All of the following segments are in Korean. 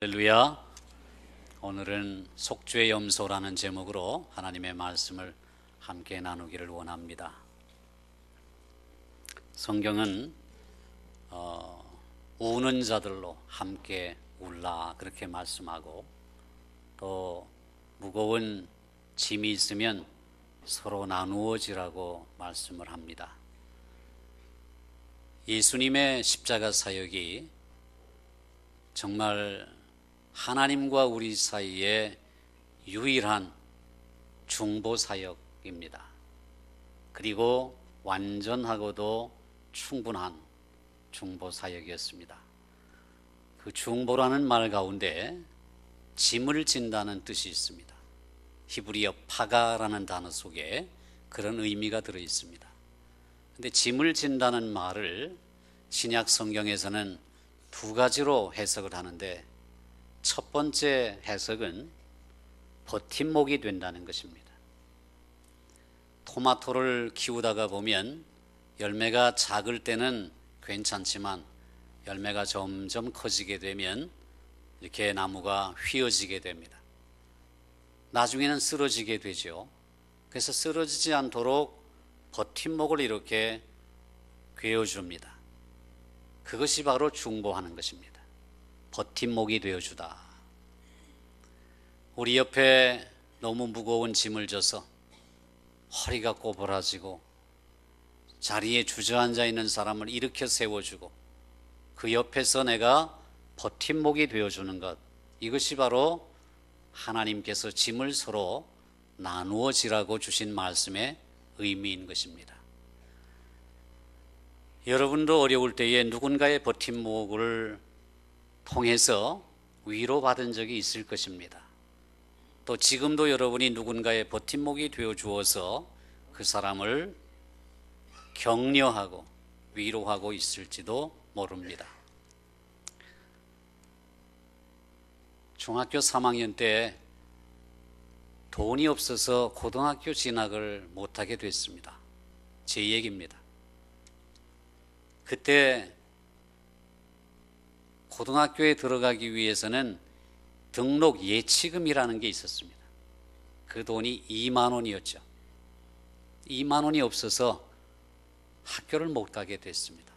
할렐루야. 오늘은 속죄의 염소라는 제목으로 하나님의 말씀을 함께 나누기를 원합니다. 성경은 우는 자들로 함께 울라 그렇게 말씀하고, 또 무거운 짐이 있으면 서로 나누어지라고 말씀을 합니다. 예수님의 십자가 사역이 정말 하나님과 우리 사이에 유일한 중보 사역입니다. 그리고 완전하고도 충분한 중보 사역이었습니다. 그 중보라는 말 가운데 짐을 진다는 뜻이 있습니다. 히브리어 파가라는 단어 속에 그런 의미가 들어 있습니다. 근데 짐을 진다는 말을 신약 성경에서는 두 가지로 해석을 하는데, 첫 번째 해석은 버팀목이 된다는 것입니다. 토마토를 키우다가 보면 열매가 작을 때는 괜찮지만 열매가 점점 커지게 되면 이렇게 나무가 휘어지게 됩니다. 나중에는 쓰러지게 되죠. 그래서 쓰러지지 않도록 버팀목을 이렇게 괴어줍니다. 그것이 바로 중보하는 것입니다. 버팀목이 되어주다. 우리 옆에 너무 무거운 짐을 져서 허리가 꼬부라지고 자리에 주저앉아 있는 사람을 일으켜 세워주고 그 옆에서 내가 버팀목이 되어주는 것, 이것이 바로 하나님께서 짐을 서로 나누어 지라고 주신 말씀의 의미인 것입니다. 여러분도 어려울 때에 누군가의 버팀목을 통해서 위로받은 적이 있을 것입니다. 또 지금도 여러분이 누군가의 버팀목이 되어 주어서 그 사람을 격려하고 위로하고 있을지도 모릅니다. 중학교 3학년 때 돈이 없어서 고등학교 진학을 못하게 됐습니다. 제 얘기입니다. 그때 고등학교에 들어가기 위해서는 등록 예치금이라는 게 있었습니다. 그 돈이 2만 원이었죠. 2만 원이 없어서 학교를 못 가게 됐습니다.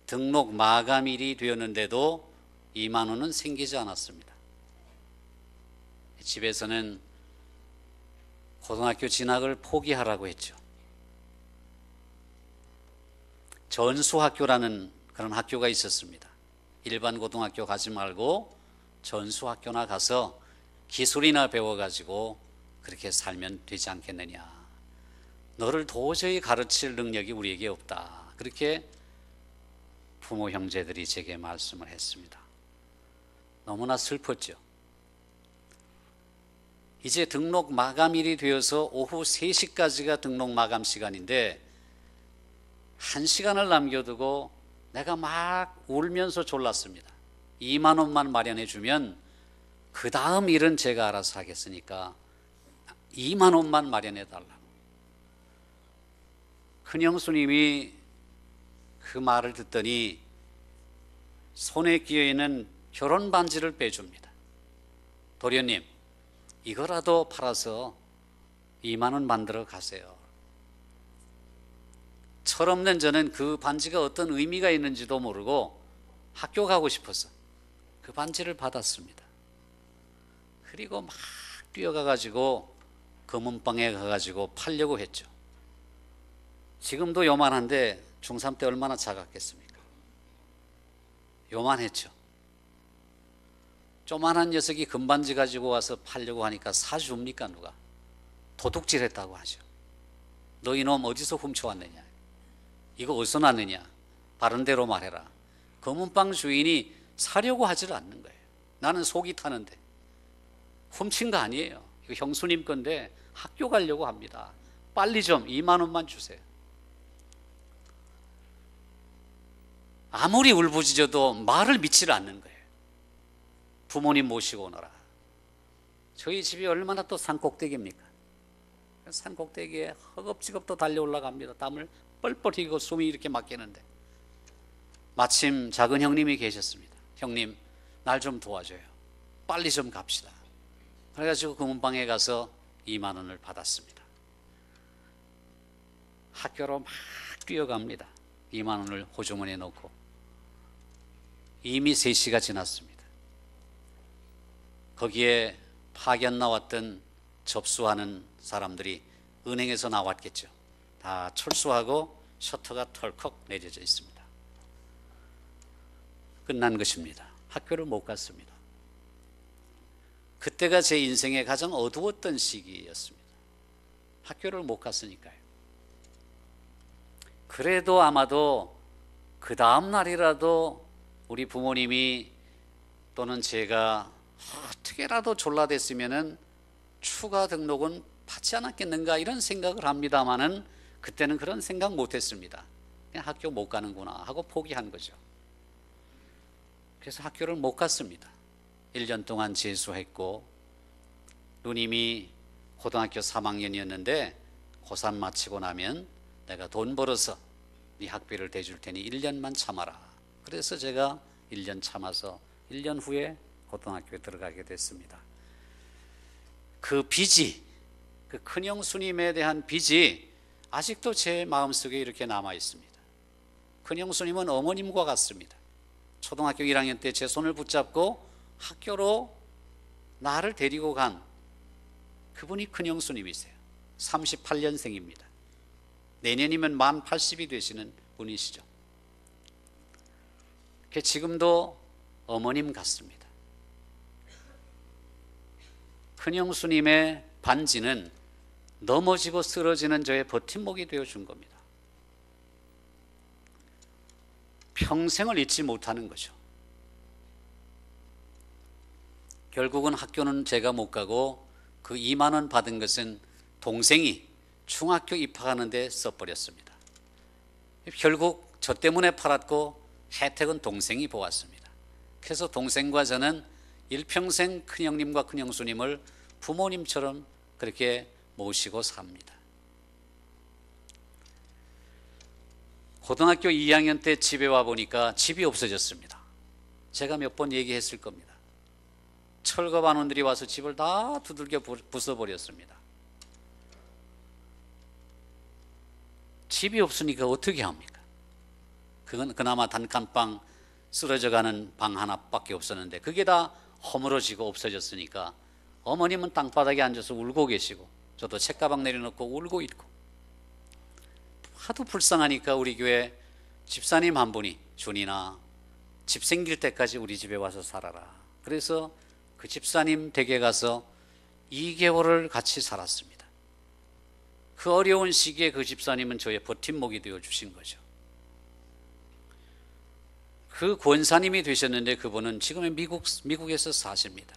등록 마감일이 되었는데도 2만 원은 생기지 않았습니다. 집에서는 고등학교 진학을 포기하라고 했죠. 전수학교라는 그런 학교가 있었습니다. 일반 고등학교 가지 말고 전수학교나 가서 기술이나 배워가지고 그렇게 살면 되지 않겠느냐. 너를 도저히 가르칠 능력이 우리에게 없다. 그렇게 부모 형제들이 제게 말씀을 했습니다. 너무나 슬펐죠. 이제 등록 마감일이 되어서 오후 3시까지가 등록 마감 시간인데 1시간을 남겨두고 내가 막 울면서 졸랐습니다. 2만 원만 마련해 주면 그 다음 일은 제가 알아서 하겠으니까 2만 원만 마련해 달라고. 큰형수님이 그 말을 듣더니 손에 끼어있는 결혼 반지를 빼줍니다. 도련님, 이거라도 팔아서 2만 원 만들어 가세요. 철없는 저는 그 반지가 어떤 의미가 있는지도 모르고 학교 가고 싶어서 그 반지를 받았습니다. 그리고 막 뛰어가가지고 금은방에 가가지고 팔려고 했죠. 지금도 요만한데 중3 때 얼마나 작았겠습니까? 요만했죠. 조만한 녀석이 금반지 가지고 와서 팔려고 하니까 사줍니까 누가? 도둑질했다고 하죠. 너 이놈 어디서 훔쳐왔느냐? 이거 어디서 났느냐? 바른 대로 말해라. 금은방 주인이 사려고 하질 않는 거예요. 나는 속이 타는데. 훔친 거 아니에요. 이거 형수님 건데 학교 가려고 합니다. 빨리 좀 2만 원만 주세요. 아무리 울부짖어도 말을 믿지를 않는 거예요. 부모님 모시고 오너라. 저희 집이 얼마나 또 산꼭대기입니까? 산꼭대기에 허겁지겁 또 달려 올라갑니다. 땀을 뻘뻘 흘리고 숨이 이렇게 막히는데 마침 작은 형님이 계셨습니다. 형님, 날 좀 도와줘요. 빨리 좀 갑시다. 그래가지고 금은방에 가서 2만 원을 받았습니다. 학교로 막 뛰어갑니다. 2만 원을 호주머니에 넣고. 이미 3시가 지났습니다. 거기에 파견 나왔던 접수하는 사람들이 은행에서 나왔겠죠. 다 철수하고 셔터가 털컥 내려져 있습니다. 끝난 것입니다. 학교를 못 갔습니다. 그때가 제 인생의 가장 어두웠던 시기였습니다. 학교를 못 갔으니까요. 그래도 아마도 그 다음 날이라도 우리 부모님이 또는 제가 어떻게라도 졸라댔으면은 추가 등록은 받지 않았겠는가 이런 생각을 합니다만은 그때는 그런 생각 못했습니다. 그냥 학교 못 가는구나 하고 포기한 거죠. 그래서 학교를 못 갔습니다. 1년 동안 재수했고, 누님이 고등학교 3학년이었는데 고3 마치고 나면 내가 돈 벌어서 네 학비를 대줄 테니 1년만 참아라. 그래서 제가 1년 참아서 1년 후에 고등학교에 들어가게 됐습니다. 그 빚이, 그 큰형 스님에 대한 빚이 아직도 제 마음속에 이렇게 남아 있습니다. 큰형 스님은 어머님과 같습니다. 초등학교 1학년 때 제 손을 붙잡고 학교로 나를 데리고 간 그분이 큰형 스님이세요. 38년생입니다. 내년이면 만 80이 되시는 분이시죠. 지금도 어머님 같습니다. 큰형 스님의 반지는 넘어지고 쓰러지는 저의 버팀목이 되어준 겁니다. 평생을 잊지 못하는 거죠. 결국은 학교는 제가 못 가고 그 2만 원 받은 것은 동생이 중학교 입학하는 데 써버렸습니다. 결국 저 때문에 팔았고 혜택은 동생이 보았습니다. 그래서 동생과 저는 일평생 큰형님과 큰형수님을 부모님처럼 그렇게 모시고 삽니다. 고등학교 2학년 때 집에 와 보니까 집이 없어졌습니다. 제가 몇 번 얘기했을 겁니다. 철거반원들이 와서 집을 다 두들겨 부숴버렸습니다. 집이 없으니까 어떻게 합니까? 그건 그나마 단칸방 쓰러져가는 방 하나밖에 없었는데 그게 다 허물어지고 없어졌으니까 어머님은 땅바닥에 앉아서 울고 계시고 저도 책가방 내려놓고 울고 있고, 하도 불쌍하니까 우리 교회 집사님 한 분이 준이나 집 생길 때까지 우리 집에 와서 살아라. 그래서 그 집사님 댁에 가서 2개월을 같이 살았습니다. 그 어려운 시기에 그 집사님은 저의 버팀목이 되어 주신 거죠. 그 권사님이 되셨는데 그분은 지금은 미국에서 사십니다.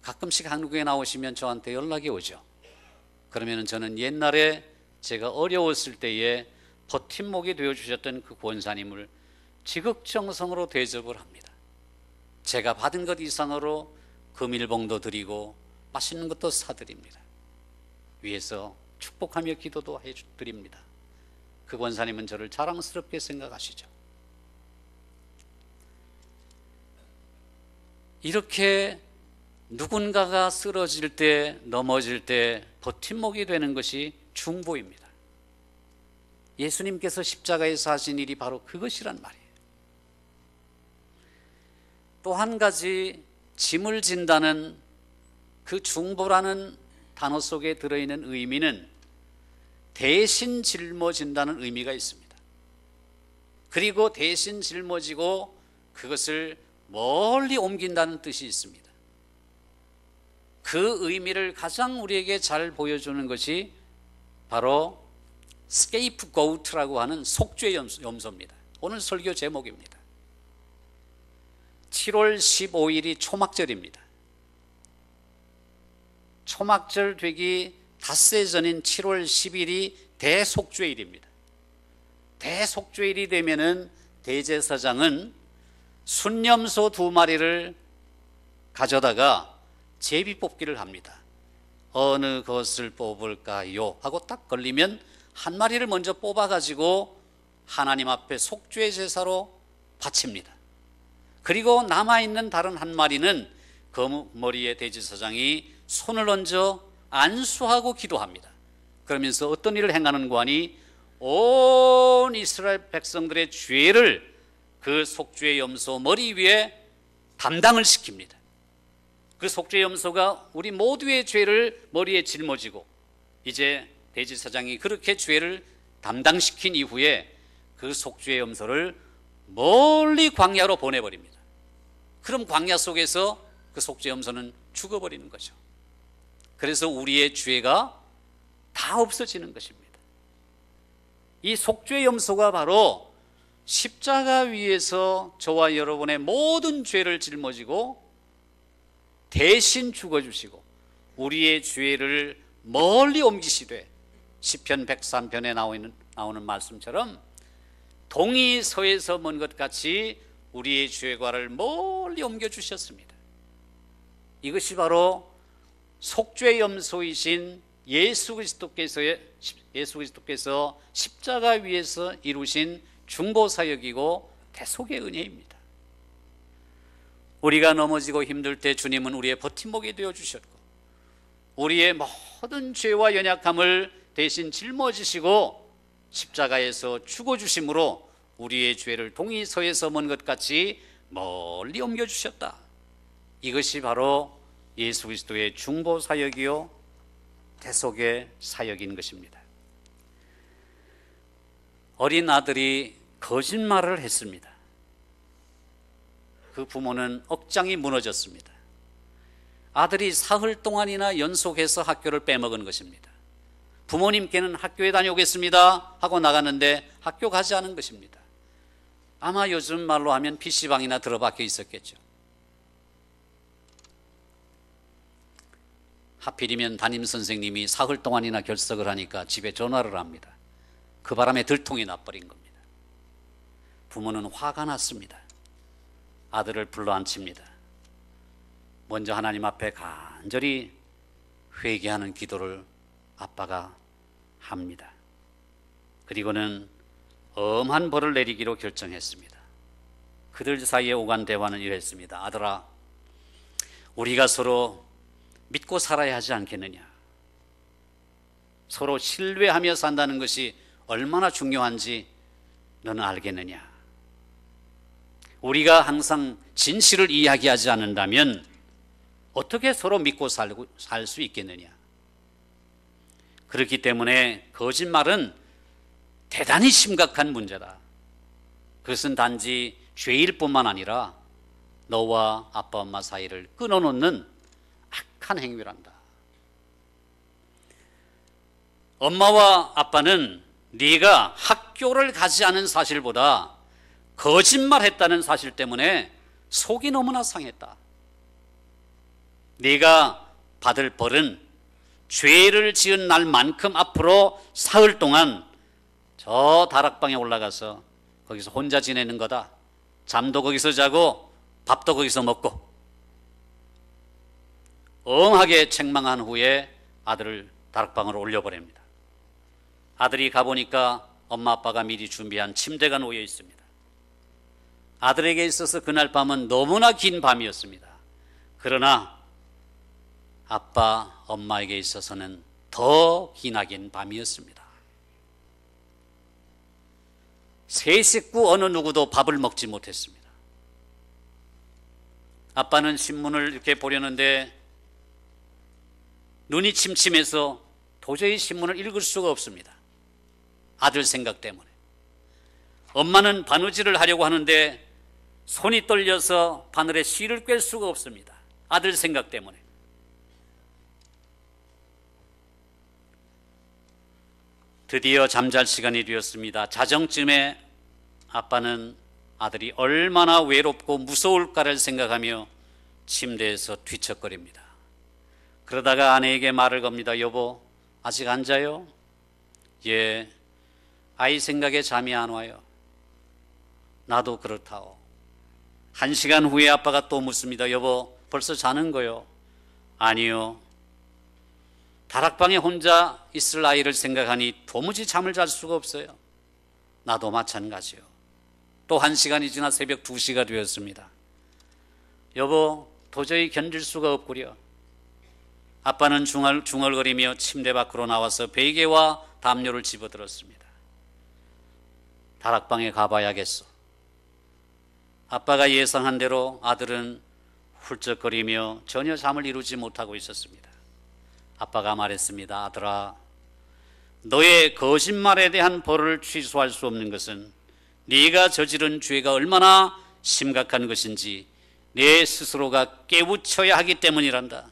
가끔씩 한국에 나오시면 저한테 연락이 오죠. 그러면 저는 옛날에 제가 어려웠을 때에 버팀목이 되어주셨던 그 권사님을 지극정성으로 대접을 합니다. 제가 받은 것 이상으로 금일봉도 드리고 맛있는 것도 사드립니다. 위에서 축복하며 기도도 해드립니다. 그 권사님은 저를 자랑스럽게 생각하시죠. 이렇게 누군가가 쓰러질 때, 넘어질 때 버팀목이 되는 것이 중보입니다. 예수님께서 십자가에서 하신 일이 바로 그것이란 말이에요. 또 한 가지, 짐을 진다는 그 중보라는 단어 속에 들어있는 의미는 대신 짊어진다는 의미가 있습니다. 그리고 대신 짊어지고 그것을 멀리 옮긴다는 뜻이 있습니다. 그 의미를 가장 우리에게 잘 보여주는 것이 바로 스케이프고우트라고 하는 속죄 염소입니다. 오늘 설교 제목입니다. 7월 15일이 초막절입니다. 초막절 되기 닷새 전인 7월 10일이 대속죄일입니다. 대속죄일이 되면은 대제사장은 순염소 2마리를 가져다가 제비 뽑기를 합니다. 어느 것을 뽑을까요? 하고 딱 걸리면 한 마리를 먼저 뽑아가지고 하나님 앞에 속죄 제사로 바칩니다. 그리고 남아있는 다른 한 마리는 그 머리에 대제사장이 손을 얹어 안수하고 기도합니다. 그러면서 어떤 일을 행하는가 하니 온 이스라엘 백성들의 죄를 그 속죄의 염소 머리 위에 담당을 시킵니다. 그 속죄의 염소가 우리 모두의 죄를 머리에 짊어지고 이제 대제사장이 그렇게 죄를 담당시킨 이후에 그 속죄의 염소를 멀리 광야로 보내버립니다. 그럼 광야 속에서 그 속죄의 염소는 죽어버리는 거죠. 그래서 우리의 죄가 다 없어지는 것입니다. 이 속죄의 염소가 바로 십자가 위에서 저와 여러분의 모든 죄를 짊어지고 대신 죽어주시고 우리의 죄를 멀리 옮기시되 시편 103편에 나오는 말씀처럼 동이 서에서 먼 것 같이 우리의 죄과를 멀리 옮겨주셨습니다. 이것이 바로 속죄 염소이신 예수 그리스도께서 십자가 위에서 이루신 중보사역이고 대속의 은혜입니다. 우리가 넘어지고 힘들 때 주님은 우리의 버팀목이 되어주셨고 우리의 모든 죄와 연약함을 대신 짊어지시고 십자가에서 죽어주심으로 우리의 죄를 동이 서에서 먼 것 같이 멀리 옮겨주셨다. 이것이 바로 예수 그리스도의 중보사역이요 대속의 사역인 것입니다. 어린 아들이 거짓말을 했습니다. 그 부모는 억장이 무너졌습니다. 아들이 사흘 동안이나 연속해서 학교를 빼먹은 것입니다. 부모님께는 학교에 다녀오겠습니다 하고 나갔는데 학교 가지 않은 것입니다. 아마 요즘 말로 하면 PC방이나 들어박혀 있었겠죠. 하필이면 담임선생님이 사흘 동안이나 결석을 하니까 집에 전화를 합니다. 그 바람에 들통이 나버린 겁니다. 부모는 화가 났습니다. 아들을 불러앉힙니다. 먼저 하나님 앞에 간절히 회개하는 기도를 아빠가 합니다. 그리고는 엄한 벌을 내리기로 결정했습니다. 그들 사이에 오간 대화는 이랬습니다. 아들아, 우리가 서로 믿고 살아야 하지 않겠느냐? 서로 신뢰하며 산다는 것이 얼마나 중요한지 너는 알겠느냐? 우리가 항상 진실을 이야기하지 않는다면 어떻게 서로 믿고 살 수 있겠느냐? 그렇기 때문에 거짓말은 대단히 심각한 문제다. 그것은 단지 죄일 뿐만 아니라 너와 아빠 엄마 사이를 끊어놓는 악한 행위란다. 엄마와 아빠는 네가 학교를 가지 않은 사실보다 거짓말했다는 사실 때문에 속이 너무나 상했다. 네가 받을 벌은 죄를 지은 날만큼 앞으로 사흘 동안 저 다락방에 올라가서 거기서 혼자 지내는 거다. 잠도 거기서 자고 밥도 거기서 먹고. 엄하게 책망한 후에 아들을 다락방으로 올려보냅니다. 아들이 가보니까 엄마 아빠가 미리 준비한 침대가 놓여 있습니다. 아들에게 있어서 그날 밤은 너무나 긴 밤이었습니다. 그러나 아빠, 엄마에게 있어서는 더 기나긴 밤이었습니다. 세 식구 어느 누구도 밥을 먹지 못했습니다. 아빠는 신문을 이렇게 보려는데 눈이 침침해서 도저히 신문을 읽을 수가 없습니다. 아들 생각 때문에. 엄마는 바느질을 하려고 하는데 손이 떨려서 바늘에 실을 꿰 수가 없습니다. 아들 생각 때문에. 드디어 잠잘 시간이 되었습니다. 자정쯤에 아빠는 아들이 얼마나 외롭고 무서울까를 생각하며 침대에서 뒤척거립니다. 그러다가 아내에게 말을 겁니다. 여보, 아직 안 자요? 예, 아이 생각에 잠이 안 와요. 나도 그렇다오. 1시간 후에 아빠가 또 묻습니다. 여보, 벌써 자는 거요? 아니요. 다락방에 혼자 있을 아이를 생각하니 도무지 잠을 잘 수가 없어요. 나도 마찬가지요. 또 1시간이 지나 새벽 2시가 되었습니다. 여보, 도저히 견딜 수가 없구려. 아빠는 중얼거리며 침대 밖으로 나와서 베개와 담요를 집어들었습니다. 다락방에 가봐야겠어. 아빠가 예상한 대로 아들은 훌쩍거리며 전혀 잠을 이루지 못하고 있었습니다. 아빠가 말했습니다. 아들아, 너의 거짓말에 대한 벌을 취소할 수 없는 것은 네가 저지른 죄가 얼마나 심각한 것인지 내 스스로가 깨우쳐야 하기 때문이란다.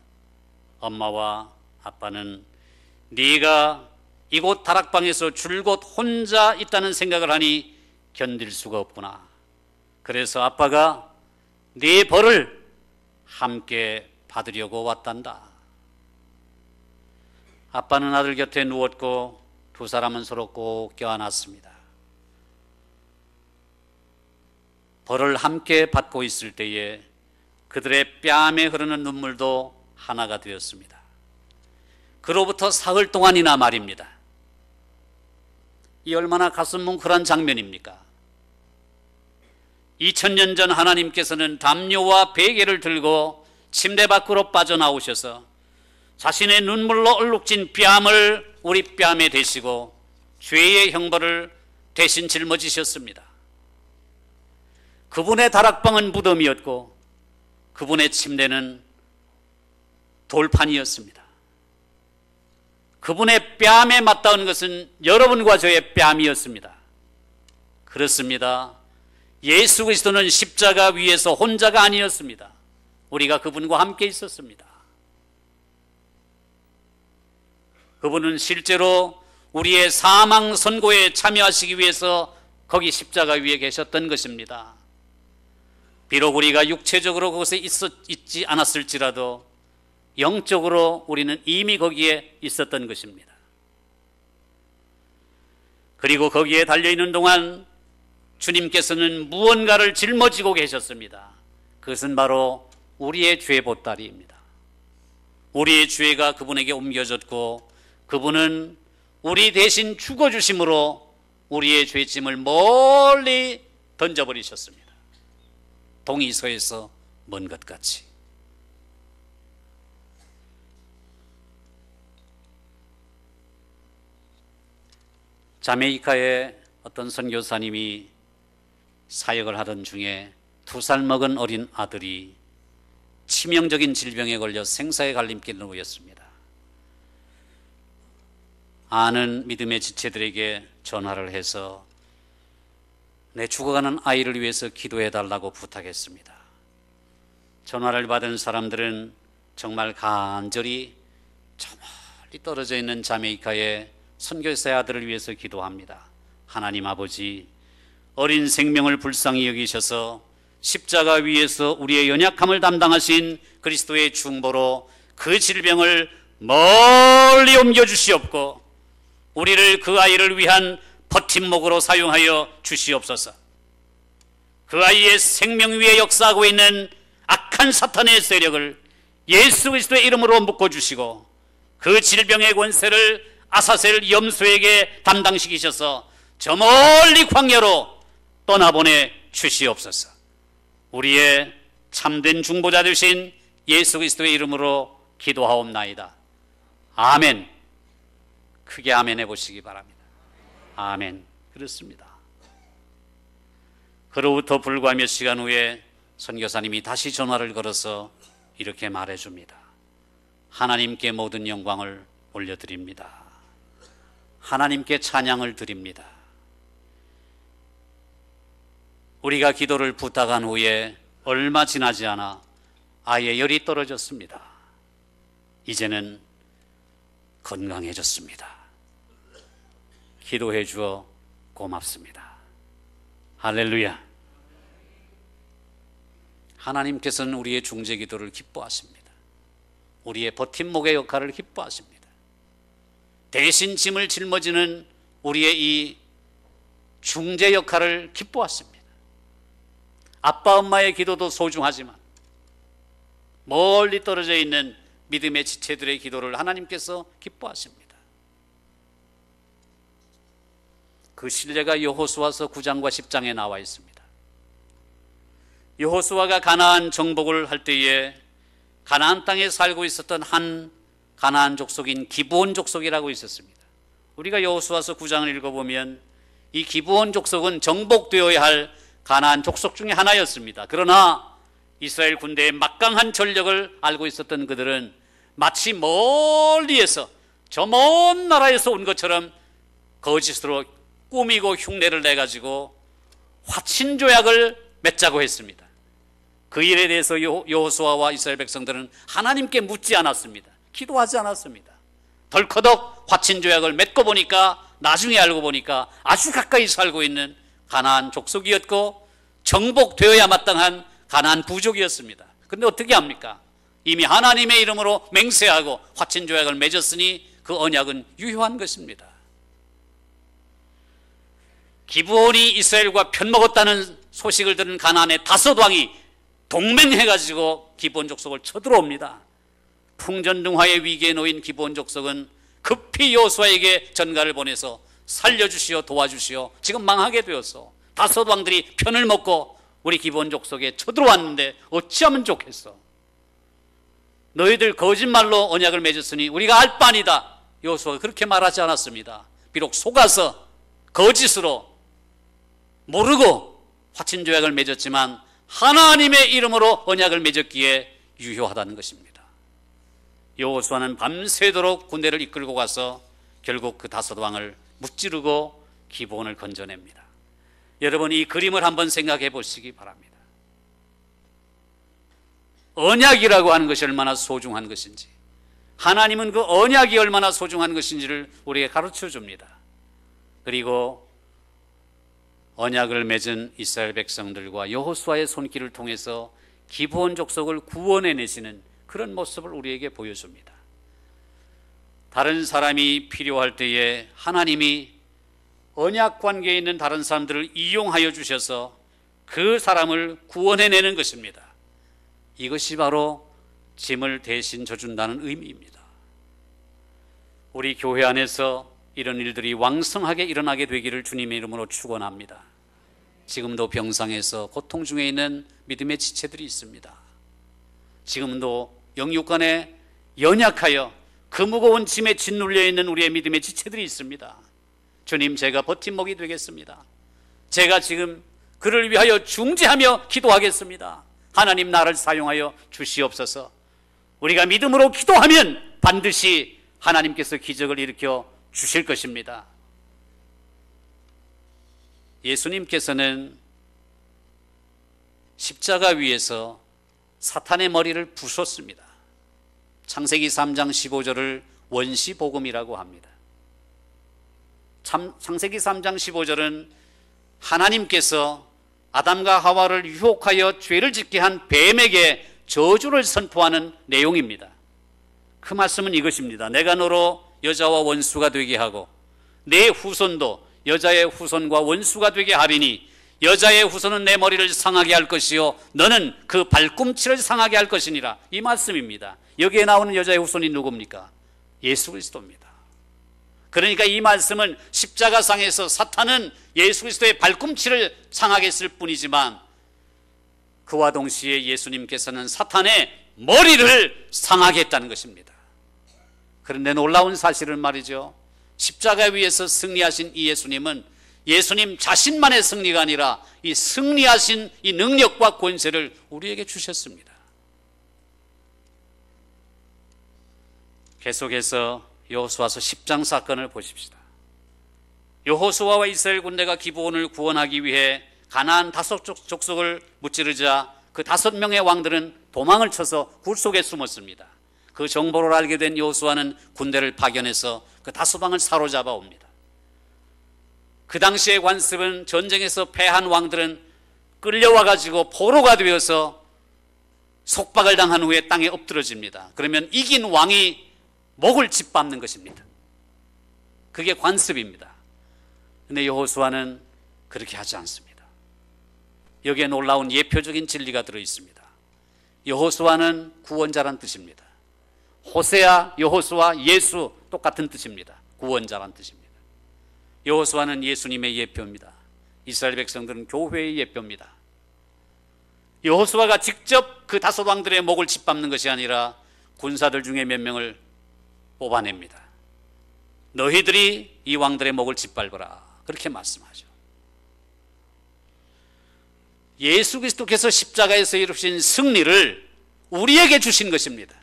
엄마와 아빠는 네가 이곳 다락방에서 줄곧 혼자 있다는 생각을 하니 견딜 수가 없구나. 그래서 아빠가 네 벌을 함께 받으려고 왔단다. 아빠는 아들 곁에 누웠고 두 사람은 서로 꼭 껴안았습니다. 벌을 함께 받고 있을 때에 그들의 뺨에 흐르는 눈물도 하나가 되었습니다. 그로부터 사흘 동안이나 말입니다. 이 얼마나 가슴 뭉클한 장면입니까? 2000년 전 하나님께서는 담요와 베개를 들고 침대 밖으로 빠져나오셔서 자신의 눈물로 얼룩진 뺨을 우리 뺨에 대시고 죄의 형벌을 대신 짊어지셨습니다. 그분의 다락방은 무덤이었고 그분의 침대는 돌판이었습니다. 그분의 뺨에 맞닿은 것은 여러분과 저의 뺨이었습니다. 그렇습니다. 예수 그리스도는 십자가 위에서 혼자가 아니었습니다. 우리가 그분과 함께 있었습니다. 그분은 실제로 우리의 사망 선고에 참여하시기 위해서 거기 십자가 위에 계셨던 것입니다. 비록 우리가 육체적으로 그곳에 있지 않았을지라도 영적으로 우리는 이미 거기에 있었던 것입니다. 그리고 거기에 달려있는 동안 주님께서는 무언가를 짊어지고 계셨습니다. 그것은 바로 우리의 죄 보따리입니다. 우리의 죄가 그분에게 옮겨졌고 그분은 우리 대신 죽어주심으로 우리의 죄짐을 멀리 던져버리셨습니다. 동이서에서 먼 것 같이. 자메이카의 어떤 선교사님이 사역을 하던 중에 2살 먹은 어린 아들이 치명적인 질병에 걸려 생사의 갈림길에 놓였습니다. 아는 믿음의 지체들에게 전화를 해서 내 죽어가는 아이를 위해서 기도해달라고 부탁했습니다. 전화를 받은 사람들은 정말 간절히 저 멀리 떨어져 있는 자메이카의 선교사의 아들을 위해서 기도합니다. 하나님 아버지, 어린 생명을 불쌍히 여기셔서 십자가 위에서 우리의 연약함을 담당하신 그리스도의 중보로 그 질병을 멀리 옮겨주시옵고 우리를 그 아이를 위한 버팀목으로 사용하여 주시옵소서. 그 아이의 생명 위에 역사하고 있는 악한 사탄의 세력을 예수 그리스도의 이름으로 묶어주시고 그 질병의 권세를 아사셀 염소에게 담당시키셔서 저 멀리 광야로 떠나보내 주시옵소서. 우리의 참된 중보자 되신 예수 그리스도의 이름으로 기도하옵나이다. 아멘. 크게 아멘 해보시기 바랍니다. 아멘. 그렇습니다. 그로부터 불과 몇 시간 후에 선교사님이 다시 전화를 걸어서 이렇게 말해줍니다. 하나님께 모든 영광을 올려드립니다. 하나님께 찬양을 드립니다. 우리가 기도를 부탁한 후에 얼마 지나지 않아 아이의 열이 떨어졌습니다. 이제는 건강해졌습니다. 기도해 주어 고맙습니다. 할렐루야. 하나님께서는 우리의 중재 기도를 기뻐하십니다. 우리의 버팀목의 역할을 기뻐하십니다. 대신 짐을 짊어지는 우리의 이 중재 역할을 기뻐하십니다. 아빠 엄마의 기도도 소중하지만 멀리 떨어져 있는 믿음의 지체들의 기도를 하나님께서 기뻐하십니다. 그 신뢰가 여호수아서 9장과 10장에 나와 있습니다. 여호수아가 가나안 정복을 할 때에 가나안 땅에 살고 있었던 한 가나안 족속인 기브온 족속이라고 있었습니다. 우리가 여호수아서 9장을 읽어보면 이 기브온 족속은 정복되어야 할 가나안 족속 중에 하나였습니다. 그러나 이스라엘 군대의 막강한 전력을 알고 있었던 그들은 마치 멀리에서 저 먼 나라에서 온 것처럼 거짓으로 꾸미고 흉내를 내가지고 화친조약을 맺자고 했습니다. 그 일에 대해서 여호수아와 이스라엘 백성들은 하나님께 묻지 않았습니다. 기도하지 않았습니다. 덜커덕 화친조약을 맺고 보니까 나중에 알고 보니까 아주 가까이 살고 있는 가나안 족속이었고 정복되어야 마땅한 가나안 부족이었습니다. 그런데 어떻게 합니까? 이미 하나님의 이름으로 맹세하고 화친조약을 맺었으니 그 언약은 유효한 것입니다. 기브온이 이스라엘과 편먹었다는 소식을 들은 가나안의 다섯 왕이 동맹해가지고 기브온 족속을 쳐들어옵니다. 풍전등화의 위기에 놓인 기브온 족속은 급히 여호수아에게 전가를 보내서 살려주시오, 도와주시오. 지금 망하게 되었어. 다섯 왕들이 편을 먹고 우리 기브온 족속에 쳐들어왔는데 어찌하면 좋겠어. 너희들 거짓말로 언약을 맺었으니 우리가 알 바 아니다. 여호수아가 그렇게 말하지 않았습니다. 비록 속아서 거짓으로 모르고 화친조약을 맺었지만 하나님의 이름으로 언약을 맺었기에 유효하다는 것입니다. 여호수아는 밤새도록 군대를 이끌고 가서 결국 그 다섯 왕을 무찌르고 기브온을 건져냅니다. 여러분, 이 그림을 한번 생각해 보시기 바랍니다. 언약이라고 하는 것이 얼마나 소중한 것인지, 하나님은 그 언약이 얼마나 소중한 것인지를 우리에게 가르쳐 줍니다. 그리고 언약을 맺은 이스라엘 백성들과 여호수아의 손길을 통해서 기브온 족속을 구원해내시는 그런 모습을 우리에게 보여줍니다. 다른 사람이 필요할 때에 하나님이 언약 관계에 있는 다른 사람들을 이용하여 주셔서 그 사람을 구원해내는 것입니다. 이것이 바로 짐을 대신 져준다는 의미입니다. 우리 교회 안에서 이런 일들이 왕성하게 일어나게 되기를 주님의 이름으로 축원합니다. 지금도 병상에서 고통 중에 있는 믿음의 지체들이 있습니다. 지금도 영육간에 연약하여 그 무거운 짐에 짓눌려 있는 우리의 믿음의 지체들이 있습니다. 주님, 제가 버팀목이 되겠습니다. 제가 지금 그를 위하여 중재하며 기도하겠습니다. 하나님, 나를 사용하여 주시옵소서. 우리가 믿음으로 기도하면 반드시 하나님께서 기적을 일으켜 주실 것입니다. 예수님께서는 십자가 위에서 사탄의 머리를 부쉈습니다. 창세기 3장 15절을 원시복음이라고 합니다. 창세기 3장 15절은 하나님께서 아담과 하와를 유혹하여 죄를 짓게 한 뱀에게 저주를 선포하는 내용입니다. 그 말씀은 이것입니다. 내가 너로 여자와 원수가 되게 하고 내 후손도 여자의 후손과 원수가 되게 하리니 여자의 후손은 내 머리를 상하게 할 것이요 너는 그 발꿈치를 상하게 할 것이니라. 이 말씀입니다. 여기에 나오는 여자의 후손이 누굽니까? 예수 그리스도입니다. 그러니까 이 말씀은 십자가상에서 사탄은 예수 그리스도의 발꿈치를 상하게 했을 뿐이지만 그와 동시에 예수님께서는 사탄의 머리를 상하게 했다는 것입니다. 그런데 놀라운 사실은 말이죠, 십자가 위에서 승리하신 이 예수님은 예수님 자신만의 승리가 아니라 이 승리하신 이 능력과 권세를 우리에게 주셨습니다. 계속해서 여호수아서 10장 사건을 보십시다. 여호수아와 이스라엘 군대가 기브온을 구원하기 위해 가나안 다섯 족속을 무찌르자 그 5명의 왕들은 도망을 쳐서 굴 속에 숨었습니다. 그 정보를 알게 된 여호수아는 군대를 파견해서 그 5왕을 사로잡아 옵니다. 그 당시의 관습은 전쟁에서 패한 왕들은 끌려와 가지고 포로가 되어서 속박을 당한 후에 땅에 엎드러집니다. 그러면 이긴 왕이 목을 짓밟는 것입니다. 그게 관습입니다. 그런데 여호수아는 그렇게 하지 않습니다. 여기에 놀라운 예표적인 진리가 들어있습니다. 여호수아는 구원자란 뜻입니다. 호세아, 여호수아, 예수 똑같은 뜻입니다. 구원자란 뜻입니다. 여호수아는 예수님의 예표입니다. 이스라엘 백성들은 교회의 예표입니다. 여호수아가 직접 그 다섯 왕들의 목을 짓밟는 것이 아니라 군사들 중에 몇 명을 뽑아냅니다. 너희들이 이 왕들의 목을 짓밟아라, 그렇게 말씀하죠. 예수 그리스도께서 십자가에서 이루신 승리를 우리에게 주신 것입니다.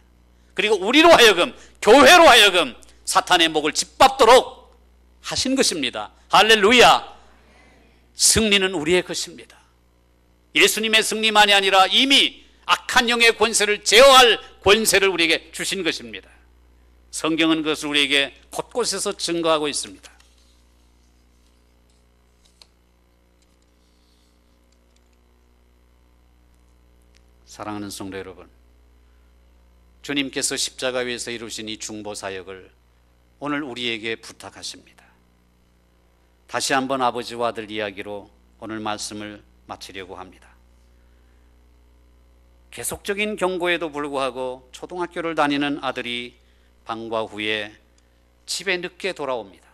그리고 우리로 하여금, 교회로 하여금 사탄의 목을 짓밟도록 하신 것입니다. 할렐루야. 승리는 우리의 것입니다. 예수님의 승리만이 아니라 이미 악한 영의 권세를 제어할 권세를 우리에게 주신 것입니다. 성경은 그것을 우리에게 곳곳에서 증거하고 있습니다. 사랑하는 성도 여러분, 주님께서 십자가 위에서 이루신 이 중보 사역을 오늘 우리에게 부탁하십니다. 다시 한번 아버지와 아들 이야기로 오늘 말씀을 마치려고 합니다. 계속적인 경고에도 불구하고 초등학교를 다니는 아들이 방과 후에 집에 늦게 돌아옵니다.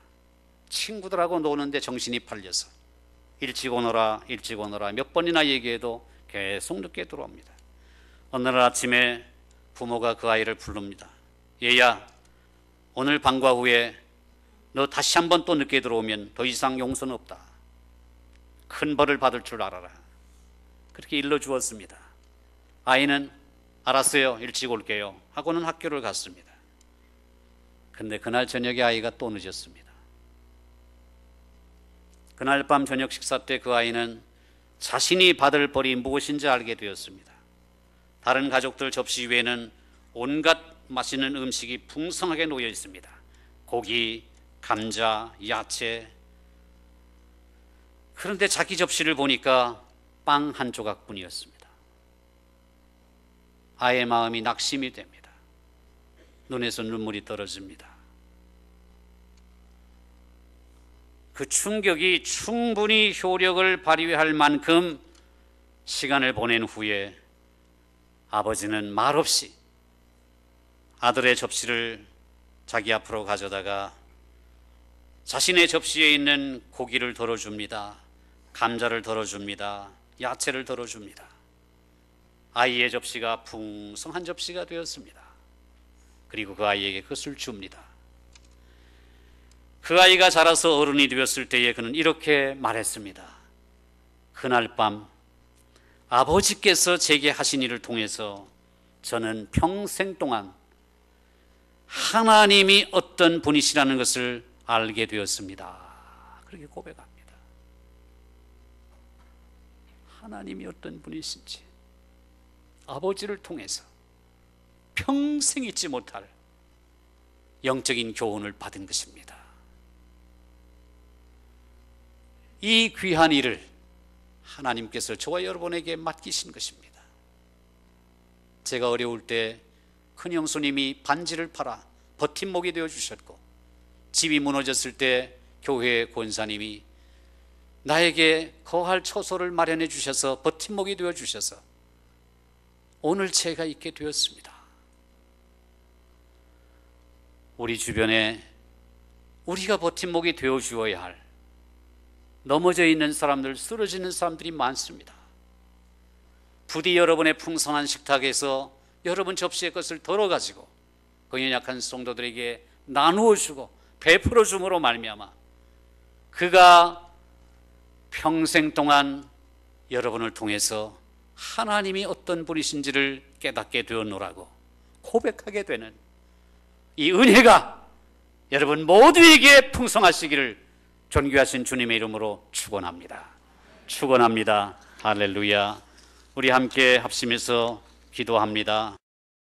친구들하고 노는데 정신이 팔려서 일찍 오너라 몇 번이나 얘기해도 계속 늦게 들어옵니다. 어느 날 아침에 부모가 그 아이를 부릅니다. 얘야, 오늘 방과 후에 너 다시 한번 또 늦게 들어오면 더 이상 용서는 없다. 큰 벌을 받을 줄 알아라. 그렇게 일러주었습니다. 아이는 알았어요, 일찍 올게요 하고는 학교를 갔습니다. 근데 그날 저녁에 아이가 또 늦었습니다. 그날 밤 저녁 식사 때 그 아이는 자신이 받을 벌이 무엇인지 알게 되었습니다. 다른 가족들 접시 위에는 온갖 맛있는 음식이 풍성하게 놓여 있습니다. 고기, 감자, 야채. 그런데 자기 접시를 보니까 빵 한 조각뿐이었습니다. 아이의 마음이 낙심이 됩니다. 눈에서 눈물이 떨어집니다. 그 충격이 충분히 효력을 발휘할 만큼 시간을 보낸 후에 아버지는 말없이 아들의 접시를 자기 앞으로 가져다가 자신의 접시에 있는 고기를 덜어줍니다. 감자를 덜어줍니다. 야채를 덜어줍니다. 아이의 접시가 풍성한 접시가 되었습니다. 그리고 그 아이에게 그것을 줍니다. 그 아이가 자라서 어른이 되었을 때에 그는 이렇게 말했습니다. 그날 밤 아버지께서 제게 하신 일을 통해서 저는 평생 동안 하나님이 어떤 분이시라는 것을 알게 되었습니다. 그렇게 고백합니다. 하나님이 어떤 분이신지 아버지를 통해서 평생 잊지 못할 영적인 교훈을 받은 것입니다. 이 귀한 일을 하나님께서 저와 여러분에게 맡기신 것입니다. 제가 어려울 때 큰 형수님이 반지를 팔아 버팀목이 되어 주셨고, 집이 무너졌을 때 교회 권사님이 나에게 거할 처소를 마련해 주셔서 버팀목이 되어 주셔서 오늘 제가 있게 되었습니다. 우리 주변에 우리가 버팀목이 되어 주어야 할 넘어져 있는 사람들, 쓰러지는 사람들이 많습니다. 부디 여러분의 풍성한 식탁에서 여러분 접시의 것을 덜어가지고 그 연약한 성도들에게 나누어 주고 베풀어 줌으로 말미암아 그가 평생 동안 여러분을 통해서 하나님이 어떤 분이신지를 깨닫게 되었노라고 고백하게 되는 이 은혜가 여러분 모두에게 풍성하시기를 존귀하신 주님의 이름으로 축원합니다. 축원합니다. 할렐루야. 우리 함께 합심해서 기도합니다.